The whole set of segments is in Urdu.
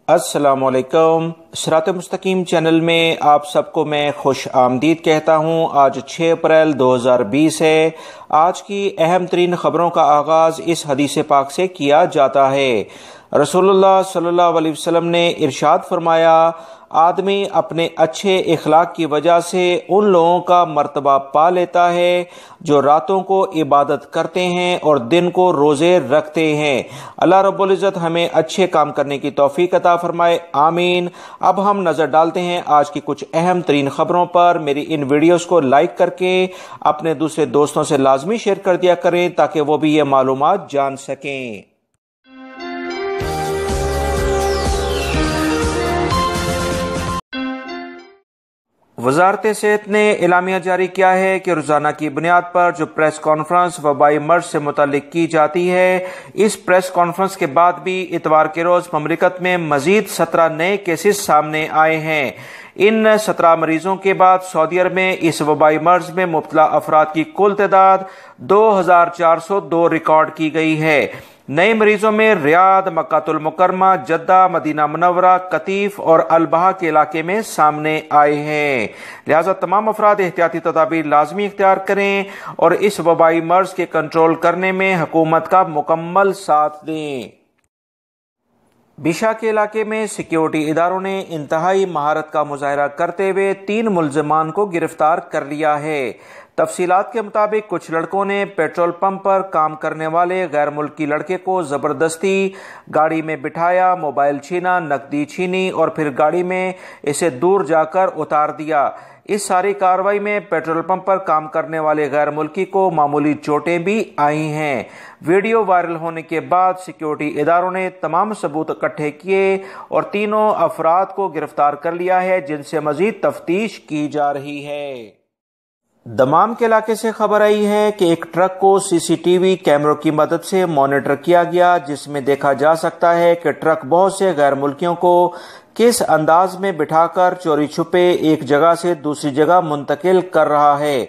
السلام علیکم۔ صراط مستقیم چینل میں آپ سب کو میں خوش آمدید کہتا ہوں۔ آج 6 اپریل 2020 ہے۔ آج کی اہم ترین خبروں کا آغاز اس حدیث پاک سے کیا جاتا ہے۔ رسول اللہ صلی اللہ علیہ وسلم نے ارشاد فرمایا، آدمی اپنے اچھے اخلاق کی وجہ سے ان لوگوں کا مرتبہ پا لیتا ہے جو راتوں کو عبادت کرتے ہیں اور دن کو روزے رکھتے ہیں۔ اللہ رب العزت ہمیں اچھے کام کرنے کی توفیق عطا فرمائے، آمین۔ اب ہم نظر ڈالتے ہیں آج کی کچھ اہم ترین خبروں پر۔ میری ان ویڈیوز کو لائک کر کے اپنے دوسرے دوستوں سے لازمی شیئر کر دیا کریں تاکہ وہ بھی یہ معلومات جان سکیں۔ وزارت صحت نے اعلامیہ جاری کیا ہے کہ روزانہ کی بنیاد پر جو پریس کانفرنس وبائی مرض سے متعلق کی جاتی ہے، اس پریس کانفرنس کے بعد بھی اتوار کے روز مملکت میں مزید 17 نئے کیسز سامنے آئے ہیں۔ ان 17 مریضوں کے بعد سعودی عرب میں اس وبائی مرض میں مبتلا افراد کی کل تعداد 2402 ریکارڈ کی گئی ہے۔ نئے مریضوں میں ریاض، مکہ المکرمہ، جدہ، مدینہ منورہ، قطیف اور البحا کے علاقے میں سامنے آئے ہیں۔ لہذا تمام افراد احتیاطی تدابیر لازمی اختیار کریں اور اس وبائی مرض کے کنٹرول کرنے میں حکومت کا مکمل ساتھ دیں۔ بیشا کے علاقے میں سیکیورٹی اداروں نے انتہائی مہارت کا مظاہرہ کرتے ہوئے 3 ملزمان کو گرفتار کر لیا ہے۔ تفصیلات کے مطابق کچھ لڑکوں نے پیٹرول پمپ پر کام کرنے والے غیر ملکی لڑکے کو زبردستی گاڑی میں بٹھایا، موبائل چھینا، نقدی چھینی اور پھر گاڑی میں اسے دور جا کر اتار دیا۔ اس ساری کارروائی میں پیٹرول پمپ پر کام کرنے والے غیر ملکی کو معمولی چوٹیں بھی آئی ہیں۔ ویڈیو وائرل ہونے کے بعد سیکیورٹی اداروں نے تمام ثبوت اکٹھے کیے اور تینوں افراد کو گرفتار کر لیا ہے، جن سے مزید تفتیش کی جا رہی ہے۔ دمام کے علاقے سے خبر آئی ہے کہ ایک ٹرک کو CCTV کیمروں کی مدد سے مانیٹر کیا گیا، جس میں دیکھا جا سکتا ہے کہ ٹرک بہت سے غیر ملکیوں کو کس انداز میں بٹھا کر چوری چھپے ایک جگہ سے دوسری جگہ منتقل کر رہا ہے۔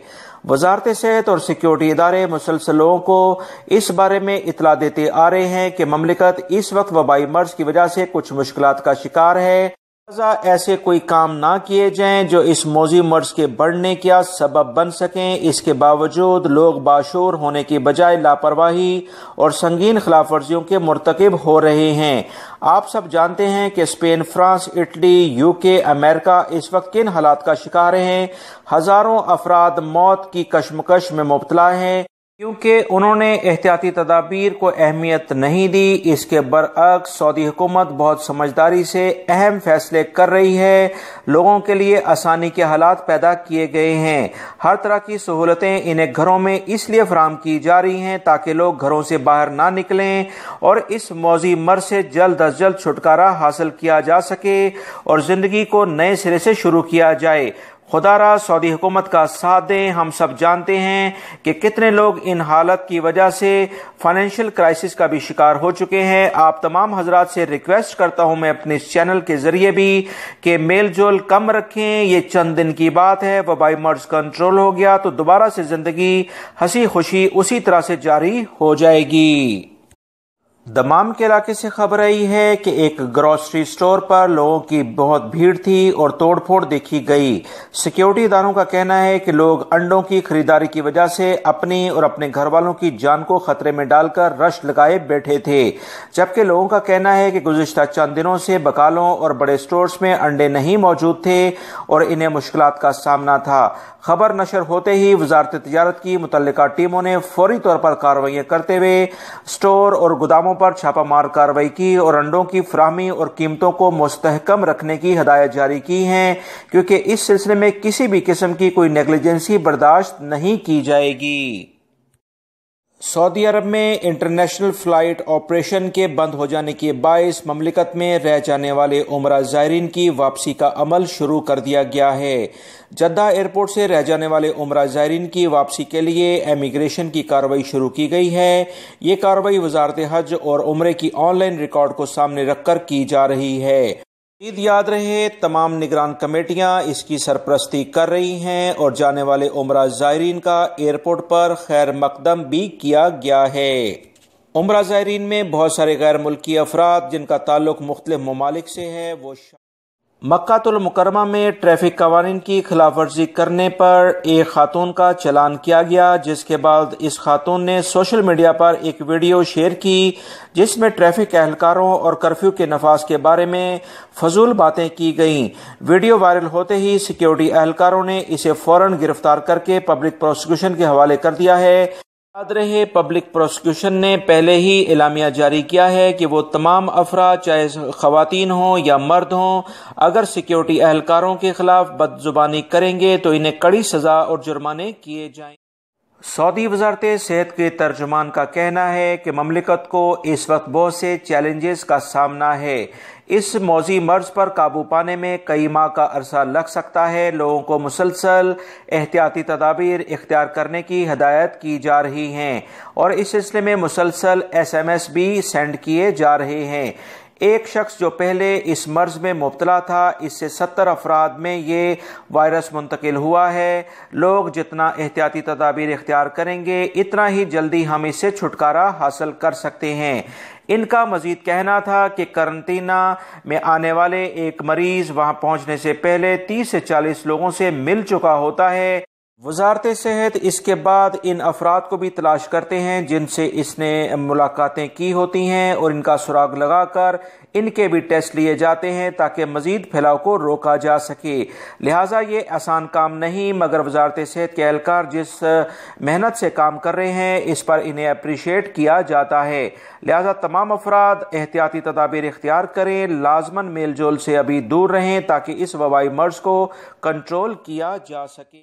وزارت صحت اور سیکیورٹی ادارے مسلسل لوگوں کو اس بارے میں اطلاع دیتے آ رہے ہیں کہ مملکت اس وقت وبائی مرض کی وجہ سے کچھ مشکلات کا شکار ہے، لہذا ایسے کوئی کام نہ کیے جائیں جو اس موذی مرض کے بڑھنے کا سبب بن سکیں۔ اس کے باوجود لوگ باشعور ہونے کی بجائے لاپرواہی اور سنگین خلاف ورزیوں کے مرتکب ہو رہے ہیں۔ آپ سب جانتے ہیں کہ اسپین، فرانس، اٹلی، UK، امریکہ اس وقت کن حالات کا شکار ہیں۔ ہزاروں افراد موت کی کشمکش میں مبتلا ہیں کیونکہ انہوں نے احتیاطی تدابیر کو اہمیت نہیں دی۔ اس کے برعکس سعودی حکومت بہت سمجھداری سے اہم فیصلے کر رہی ہے۔ لوگوں کے لیے آسانی کے حالات پیدا کیے گئے ہیں۔ ہر طرح کی سہولتیں انہیں گھروں میں اس لیے فراہم کی جا رہی ہیں تاکہ لوگ گھروں سے باہر نہ نکلیں اور اس موذی مرض سے جلد از جلد چھٹکارا حاصل کیا جا سکے اور زندگی کو نئے سرے سے شروع کیا جائے۔ خدا را سعودی حکومت کا ساتھ دیں۔ ہم سب جانتے ہیں کہ کتنے لوگ ان حالت کی وجہ سے فائنینشیل کرائسس کا بھی شکار ہو چکے ہیں۔ آپ تمام حضرات سے ریکویسٹ کرتا ہوں میں اپنے اس چینل کے ذریعے بھی کہ میل جول کم رکھیں۔ یہ چند دن کی بات ہے، وبائی مرض کنٹرول ہو گیا تو دوبارہ سے زندگی ہنسی خوشی اسی طرح سے جاری ہو جائے گی۔ دمام کے علاقے سے خبر آئی ہے کہ ایک گروسری سٹور پر لوگوں کی بہت بھیڑ تھی اور توڑ پھوڑ دیکھی گئی۔ سیکیورٹی اداروں کا کہنا ہے کہ لوگ انڈوں کی خریداری کی وجہ سے اپنی اور اپنے گھر والوں کی جان کو خطرے میں ڈال کر رش لگائے بیٹھے تھے، جبکہ لوگوں کا کہنا ہے کہ گزشتہ چند دنوں سے بقالوں اور بڑے سٹورز میں انڈے نہیں موجود تھے اور انہیں مشکلات کا سامنا تھا۔ خبر نشر ہوتے ہی وزارت تجارت کی متعلقہ ٹیموں نے فوری طور پر کارروائیاں کرتے ہوئے سٹور اور گوداموں پر چھاپہ مار کارروائی کی اور انڈوں کی فراہمی اور قیمتوں کو مستحکم رکھنے کی ہدایت جاری کی ہیں، کیونکہ اس سلسلے میں کسی بھی قسم کی کوئی نیگلیجنسی برداشت نہیں کی جائے گی۔ سعودی عرب میں انٹرنیشنل فلائٹ آپریشن کے بند ہو جانے کے باعث مملکت میں رہ جانے والے عمرہ زائرین کی واپسی کا عمل شروع کر دیا گیا ہے۔ جدہ ایئرپورٹ سے رہ جانے والے عمرہ زائرین کی واپسی کے لیے امیگریشن کی کارروائی شروع کی گئی ہے۔ یہ کارروائی وزارت حج اور عمرے کی آن لائن ریکارڈ کو سامنے رکھ کر کی جا رہی ہے۔ یاد رہے تمام نگران کمیٹیاں اس کی سرپرستی کر رہی ہیں اور جانے والے عمرہ زائرین کا ایئرپورٹ پر خیر مقدم بھی کیا گیا ہے۔ عمرہ زائرین میں بہت سارے غیر ملکی افراد جن کا تعلق مختلف ممالک سے ہے وہ مکہ المکرمہ میں ٹریفک قوانین کی خلاف ورزی کرنے پر ایک خاتون کا چلان کیا گیا، جس کے بعد اس خاتون نے سوشل میڈیا پر ایک ویڈیو شیئر کی جس میں ٹریفک اہلکاروں اور کرفیو کے نفاذ کے بارے میں فضول باتیں کی گئیں۔ ویڈیو وائرل ہوتے ہی سیکیورٹی اہلکاروں نے اسے فوراً گرفتار کر کے پبلک پروسیکیوشن کے حوالے کر دیا ہے۔ یاد رہے پبلک پروسیکیوشن نے پہلے ہی اعلامیہ جاری کیا ہے کہ وہ تمام افراد چاہے خواتین ہوں یا مرد ہوں اگر سیکیورٹی اہلکاروں کے خلاف بد زبانی کریں گے تو انہیں کڑی سزا اور جرمانے کیے جائیں۔ سعودی وزارت صحت کے ترجمان کا کہنا ہے کہ مملکت کو اس وقت بہت سے چیلنجز کا سامنا ہے۔ اس موذی مرض پر قابو پانے میں کئی ماہ کا عرصہ لگ سکتا ہے۔ لوگوں کو مسلسل احتیاطی تدابیر اختیار کرنے کی ہدایت کی جا رہی ہیں اور اس سلسلے میں مسلسل SMS بھی سینڈ کیے جا رہے ہیں۔ ایک شخص جو پہلے اس مرض میں مبتلا تھا، اس سے 70 افراد میں یہ وائرس منتقل ہوا ہے۔ لوگ جتنا احتیاطی تدابیر اختیار کریں گے اتنا ہی جلدی ہم اس سے چھٹکارا حاصل کر سکتے ہیں۔ ان کا مزید کہنا تھا کہ قرنطینہ میں آنے والے ایک مریض وہاں پہنچنے سے پہلے 30 سے 40 لوگوں سے مل چکا ہوتا ہے۔ وزارت صحت اس کے بعد ان افراد کو بھی تلاش کرتے ہیں جن سے اس نے ملاقاتیں کی ہوتی ہیں اور ان کا سراغ لگا کر ان کے بھی ٹیسٹ لیے جاتے ہیں تاکہ مزید پھیلاؤ کو روکا جا سکے۔ لہٰذا یہ آسان کام نہیں، مگر وزارت صحت کے اہلکار جس محنت سے کام کر رہے ہیں اس پر انہیں اپریشیٹ کیا جاتا ہے۔ لہٰذا تمام افراد احتیاطی تدابیر اختیار کریں، لازماً میل جول سے ابھی دور رہیں تاکہ اس وبائی مرض کو کنٹرول کیا جا سکے۔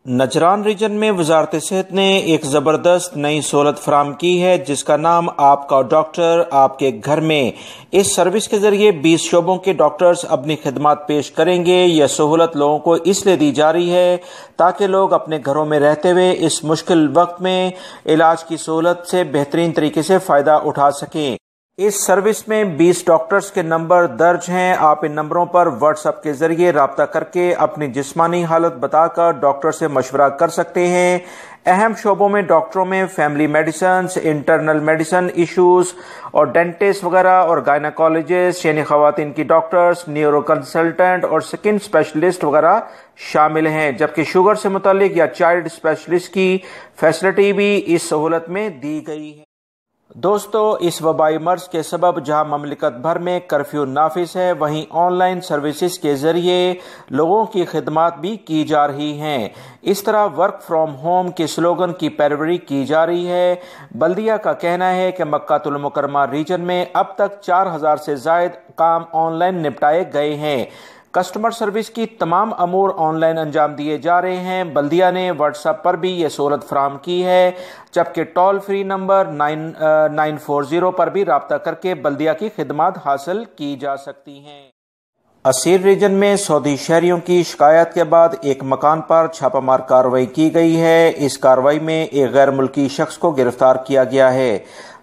نجران ریجن میں وزارت صحت نے ایک زبردست نئی سہولت فراہم کی ہے جس کا نام آپ کا ڈاکٹر آپ کے گھر میں۔ اس سروس کے ذریعے 20 شعبوں کے ڈاکٹرز اپنی خدمات پیش کریں گے۔ یہ سہولت لوگوں کو اس لیے دی جا رہی ہے تاکہ لوگ اپنے گھروں میں رہتے ہوئے اس مشکل وقت میں علاج کی سہولت سے بہترین طریقے سے فائدہ اٹھا سکیں۔ اس سروس میں 20 ڈاکٹرز کے نمبر درج ہیں۔ آپ ان نمبروں پر واٹس ایپ کے ذریعے رابطہ کر کے اپنی جسمانی حالت بتا کر ڈاکٹر سے مشورہ کر سکتے ہیں۔ اہم شعبوں میں ڈاکٹروں میں family medicines, internal medicine issues اور ڈینٹسٹ وغیرہ، اور گائنیکالوجسٹ یعنی خواتین کی ڈاکٹرز، نیورو کنسلٹنٹ اور سکن اسپیشلسٹ وغیرہ شامل ہیں، جبکہ شوگر سے متعلق یا چائلڈ اسپیشلسٹ کی فیسلٹی بھی اس سہولت میں دی گئی ہے۔ دوستو، اس وبائی مرض کے سبب جہاں مملکت بھر میں کرفیو نافذ ہے، وہیں آن لائن سروسز کے ذریعے لوگوں کی خدمات بھی کی جا رہی ہیں۔ اس طرح ورک فرام ہوم کے سلوگن کی پیروی کی جا رہی ہے۔ بلدیہ کا کہنا ہے کہ مکہ المکرمہ ریجن میں اب تک 4000 سے زائد کام آن لائن نپٹائے گئے ہیں۔ کسٹمر سروس کی تمام امور آن لائن انجام دیے جا رہے ہیں۔ بلدیہ نے واٹس ایپ پر بھی یہ سہولت فراہم کی ہے، جبکہ ٹول فری نمبر 9940 پر بھی رابطہ کر کے بلدیہ کی خدمات حاصل کی جا سکتی ہیں۔ اسیر ریجن میں سعودی شہریوں کی شکایت کے بعد ایک مکان پر چھاپہ مار کارروائی کی گئی ہے۔ اس کارروائی میں ایک غیر ملکی شخص کو گرفتار کیا گیا ہے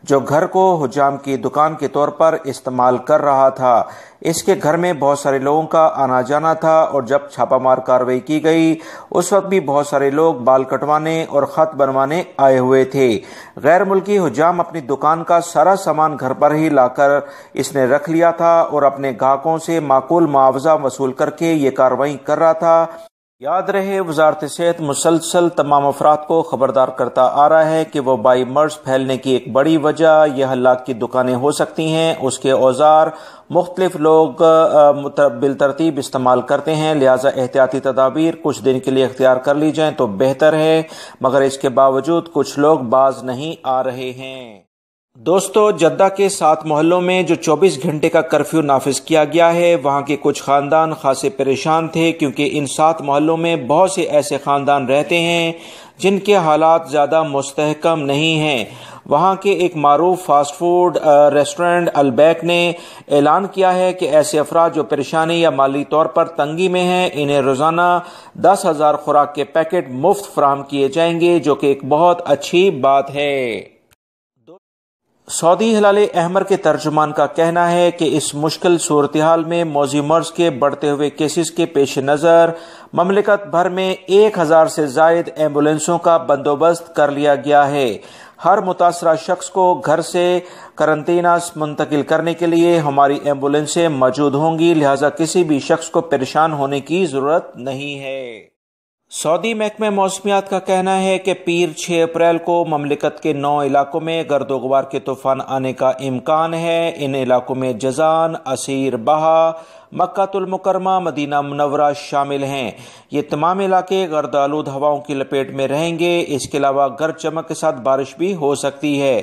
جو گھر کو حجام کی دکان کے طور پر استعمال کر رہا تھا۔ اس کے گھر میں بہت سارے لوگوں کا آنا جانا تھا اور جب چھاپہ مار کارروائی کی گئی اس وقت بھی بہت سارے لوگ بال کٹوانے اور خط بنوانے آئے ہوئے تھے۔ غیر ملکی حجام اپنی دکان کا سارا سامان گھر پر ہی لا کر اس نے رکھ لیا تھا اور اپنے گاہکوں سے معقول معاوضہ وصول کر کے یہ کارروائی کر رہا تھا۔ یاد رہے وزارت صحت مسلسل تمام افراد کو خبردار کرتا آ رہا ہے کہ وبائی مرض پھیلنے کی ایک بڑی وجہ یہ ہلاک کی دکانیں ہو سکتی ہیں۔ اس کے اوزار مختلف لوگ بالترتیب استعمال کرتے ہیں، لہذا احتیاطی تدابیر کچھ دن کے لیے اختیار کر لی جائیں تو بہتر ہے، مگر اس کے باوجود کچھ لوگ باز نہیں آ رہے ہیں۔ دوستو، جدہ کے 7 محلوں میں جو 24 گھنٹے کا کرفیو نافذ کیا گیا ہے، وہاں کے کچھ خاندان خاصے پریشان تھے کیونکہ ان 7 محلوں میں بہت سے ایسے خاندان رہتے ہیں جن کے حالات زیادہ مستحکم نہیں ہیں۔ وہاں کے ایک معروف فاسٹ فوڈ ریسٹورنٹ البیک نے اعلان کیا ہے کہ ایسے افراد جو پریشانی یا مالی طور پر تنگی میں ہیں انہیں روزانہ 10,000 خوراک کے پیکٹ مفت فراہم کیے جائیں گے، جو کہ ایک بہت اچھی بات ہے۔ سعودی ہلال احمر کے ترجمان کا کہنا ہے کہ اس مشکل صورتحال میں موذی مرض کے بڑھتے ہوئے کیسز کے پیش نظر مملکت بھر میں 1000 سے زائد ایمبولینسوں کا بندوبست کر لیا گیا ہے۔ ہر متاثرہ شخص کو گھر سے قرنطینہ منتقل کرنے کے لیے ہماری ایمبولینسیں موجود ہوں گی، لہٰذا کسی بھی شخص کو پریشان ہونے کی ضرورت نہیں ہے۔ سعودی محکمہ موسمیات کا کہنا ہے کہ پیر 6 اپریل کو مملکت کے 9 علاقوں میں گرد و غبار کے طوفان آنے کا امکان ہے۔ ان علاقوں میں جازان، عسیر، بہا، مکہ المکرمہ، مدینہ منورہ شامل ہیں۔ یہ تمام علاقے گرد آلود ہواؤں کی لپیٹ میں رہیں گے۔ اس کے علاوہ گرج چمک کے ساتھ بارش بھی ہو سکتی ہے۔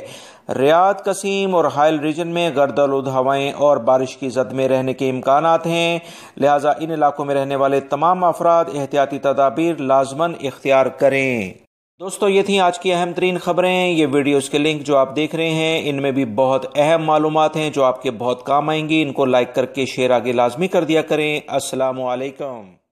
ریاض، قصیم اور حائل ریجن میں گرد آلود ہوائیں اور بارش کی زد میں رہنے کے امکانات ہیں، لہٰذا ان علاقوں میں رہنے والے تمام افراد احتیاطی تدابیر لازماً اختیار کریں۔ دوستو، یہ تھیں آج کی اہم ترین خبریں۔ یہ ویڈیوز کے لنک جو آپ دیکھ رہے ہیں ان میں بھی بہت اہم معلومات ہیں جو آپ کے بہت کام آئیں گی۔ ان کو لائک کر کے شیئر آگے لازمی کر دیا کریں۔ السلام علیکم۔